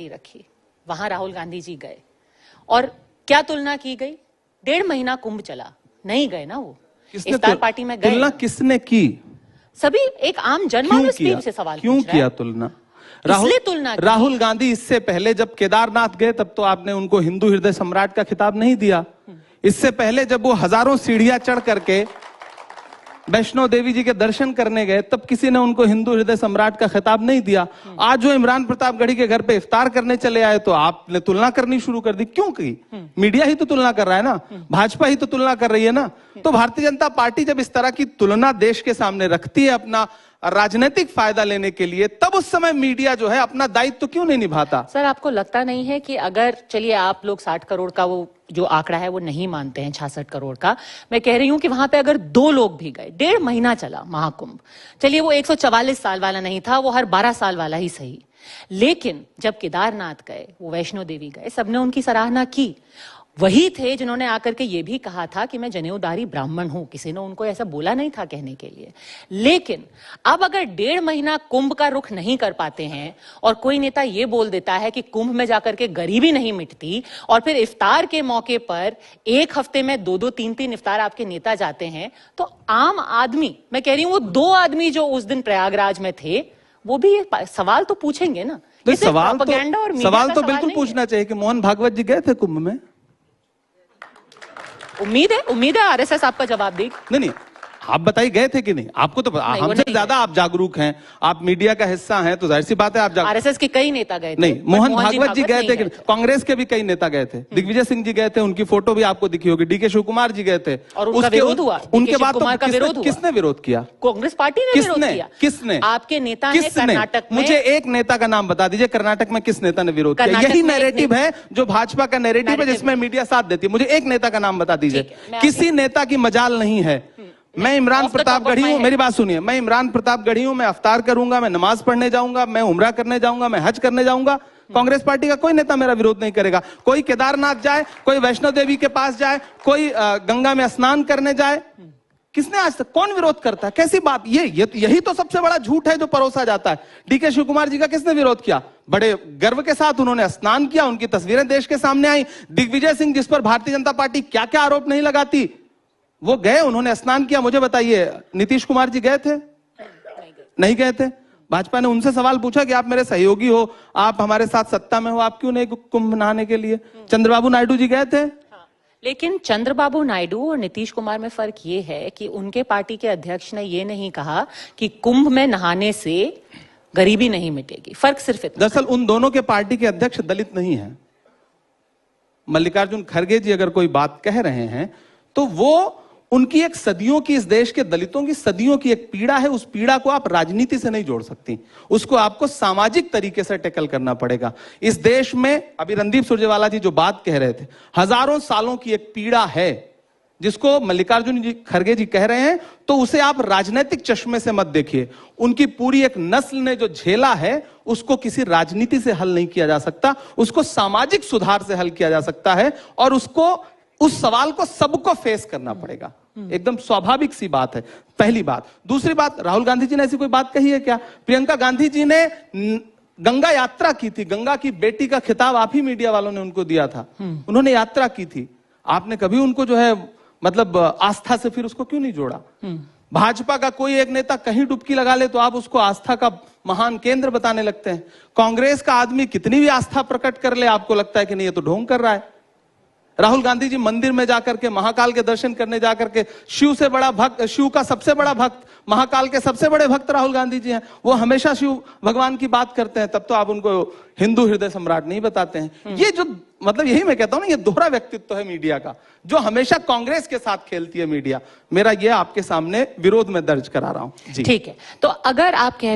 Party रखी, वहां राहुल गांधी जी गए और क्या तुलना की गई? 1.5 महीना कुंभ चला, नहीं गए ना वो इफ्तार पार्टी में गए। तुलना किसने की? सभी एक आम जनमानस भी से सवाल क्यों किया तुलना? राहुल गांधी इससे पहले जब केदारनाथ गए तब तो आपने उनको हिंदू हृदय सम्राट का खिताब नहीं दिया। इससे पहले जब वो हजारों सीढ़ियां चढ़ करके वैष्णो देवी जी के दर्शन करने गए तब किसी ने उनको हिंदू हृदय सम्राट का खिताब नहीं दिया। आज जो इमरान प्रतापगढ़ी के घर पे इफ्तार करने चले आए तो आपने तुलना करनी शुरू कर दी। क्यों की? मीडिया ही तो तुलना कर रहा है ना, भाजपा ही तो तुलना कर रही है ना। तो भारतीय जनता पार्टी जब इस तरह की तुलना देश के सामने रखती है अपना राजनीतिक फायदा लेने के लिए, तब उस समय मीडिया जो है अपना दायित्व तो क्यों नहीं निभाता? सर, आपको लगता नहीं है कि अगर, चलिए आप लोग 60 करोड़ का वो जो आंकड़ा है वो नहीं मानते हैं, 66 करोड़ का, मैं कह रही हूं कि वहां पे अगर 2 लोग भी गए, 1.5 महीना चला महाकुंभ, चलिए वो 144 साल वाला नहीं था, वो हर 12 साल वाला ही सही, लेकिन जब केदारनाथ गए, वो वैष्णो देवी गए, सबने उनकी सराहना की। वही थे जिन्होंने आकर के ये भी कहा था कि मैं जनेऊधारी ब्राह्मण हूं, किसी ने उनको ऐसा बोला नहीं था कहने के लिए। लेकिन अब अगर 1.5 महीना कुंभ का रुख नहीं कर पाते हैं और कोई नेता ये बोल देता है कि कुंभ में जाकर के गरीबी नहीं मिटती, और फिर इफ्तार के मौके पर 1 हफ्ते में 2-2, 3-3 इफ्तार आपके नेता जाते हैं, तो आम आदमी, मैं कह रही हूं वो 2 आदमी जो उस दिन प्रयागराज में थे, वो भी ये सवाल तो पूछेंगे ना। सवाल तो बिल्कुल पूछना चाहिए कि मोहन भागवत जी गए थे कुंभ में? उम्मीद है आरएसएस आपका जवाब देगी। नहीं, आप बताइए गए थे कि नहीं? आपको तो हमसे ज्यादा आप जागरूक हैं, आप मीडिया का हिस्सा हैं, तो जाहिर सी बात है आप आरएसएस के कई नेता गए थे। नहीं, मोहन भागवत जी गए थे कि कांग्रेस के भी कई नेता गए थे। दिग्विजय सिंह जी गए थे, उनकी फोटो भी आपको दिखी होगी। डीके शिव कुमार जी गए थे और उनका विरोध हुआ। उनके बाद किसने विरोध किया? कांग्रेस पार्टी ने विरोध किया। किसने? आपके नेता ने कर्नाटक में। मुझे एक नेता का नाम बता दीजिए, कर्नाटक में किस नेता ने विरोध किया? यही नैरेटिव है जो भाजपा का नैरेटिव है जिसमें मीडिया साथ देती है। मुझे एक नेता का नाम बता दीजिए। किसी नेता की मजाल नहीं है। मैं इमरान प्रतापगढ़ी हूं, मेरी बात सुनिए, मैं इमरान प्रतापगढ़ी हूं, मैं अफ्तार करूंगा, मैं नमाज पढ़ने जाऊंगा, मैं उम्रा करने जाऊंगा, मैं हज करने जाऊंगा। कांग्रेस पार्टी का कोई नेता मेरा विरोध नहीं करेगा। कोई केदारनाथ जाए, कोई वैष्णो देवी के पास जाए, कोई गंगा में स्नान करने जाए, किसने आज तक, कौन विरोध करता है? कैसी बात? यही तो सबसे बड़ा झूठ है जो परोसा जाता है। डीके शिव कुमार जी का किसने विरोध किया? बड़े गर्व के साथ उन्होंने स्नान किया, उनकी तस्वीरें देश के सामने आई। दिग्विजय सिंह, जिस पर भारतीय जनता पार्टी क्या क्या आरोप नहीं लगाती, वो गए, उन्होंने स्नान किया। मुझे बताइए, नीतीश कुमार जी गए थे? नहीं गए थे। भाजपा ने उनसे सवाल पूछा कि आप मेरे सहयोगी हो, आप हमारे साथ सत्ता में हो, आप क्यों नहीं कुंभ नहाने के लिए? चंद्रबाबू नायडू जी गए थे? लेकिन चंद्रबाबू नायडू और नीतीश कुमार में फर्क ये है कि उनके पार्टी के अध्यक्ष ने ये नहीं कहा कि कुंभ में नहाने से गरीबी नहीं मिटेगी। फर्क सिर्फ इतना। दरअसल उन दोनों के पार्टी के अध्यक्ष दलित नहीं है। मल्लिकार्जुन खड़गे जी अगर कोई बात कह रहे हैं तो वो उनकी एक सदियों की, इस देश के दलितों की सदियों की एक पीड़ा है। उस पीड़ा को आप राजनीति से नहीं जोड़ सकती, उसको आपको सामाजिक तरीके से टैकल करना पड़ेगा। इस देश में अभी रणदीप सुरजेवाला जी जो बात कह रहे थे, हजारों सालों की एक पीड़ा है जिसको मल्लिकार्जुन जी खड़गे जी कह रहे हैं, तो उसे आप राजनीतिक चश्मे से मत देखिए। उनकी पूरी एक नस्ल ने जो झेला है उसको किसी राजनीति से हल नहीं किया जा सकता, उसको सामाजिक सुधार से हल किया जा सकता है, और उस सवाल को सबको फेस करना पड़ेगा। एकदम स्वाभाविक सी बात है, पहली बात। दूसरी बात, राहुल गांधी जी ने ऐसी कोई बात कही है क्या? प्रियंका गांधी जी ने गंगा यात्रा की थी, गंगा की बेटी का खिताब आप ही मीडिया वालों ने उनको दिया था, उन्होंने यात्रा की थी। आपने कभी उनको जो है मतलब आस्था से फिर उसको क्यों नहीं जोड़ा? भाजपा का कोई एक नेता कहीं डुबकी लगा ले तो आप उसको आस्था का महान केंद्र बताने लगते हैं। कांग्रेस का आदमी कितनी भी आस्था प्रकट कर ले, आपको लगता है कि नहीं ये तो ढोंग कर रहा है। राहुल गांधी जी मंदिर में जाकर के, महाकाल के दर्शन करने जाकर के, शिव से बड़ा भक्त, शिव का सबसे बड़ा भक्त, महाकाल के सबसे बड़े भक्त राहुल गांधी जी हैं, वो हमेशा शिव भगवान की बात करते हैं, तब तो आप उनको हिंदू हृदय सम्राट नहीं बताते हैं। ये जो मतलब यही मैं कहता हूं ना, ये दोहरा व्यक्तित्व है मीडिया का, जो हमेशा कांग्रेस के साथ खेलती है मीडिया। मेरा ये आपके सामने विरोध में दर्ज करा रहा हूं। ठीक है, तो अगर आप कह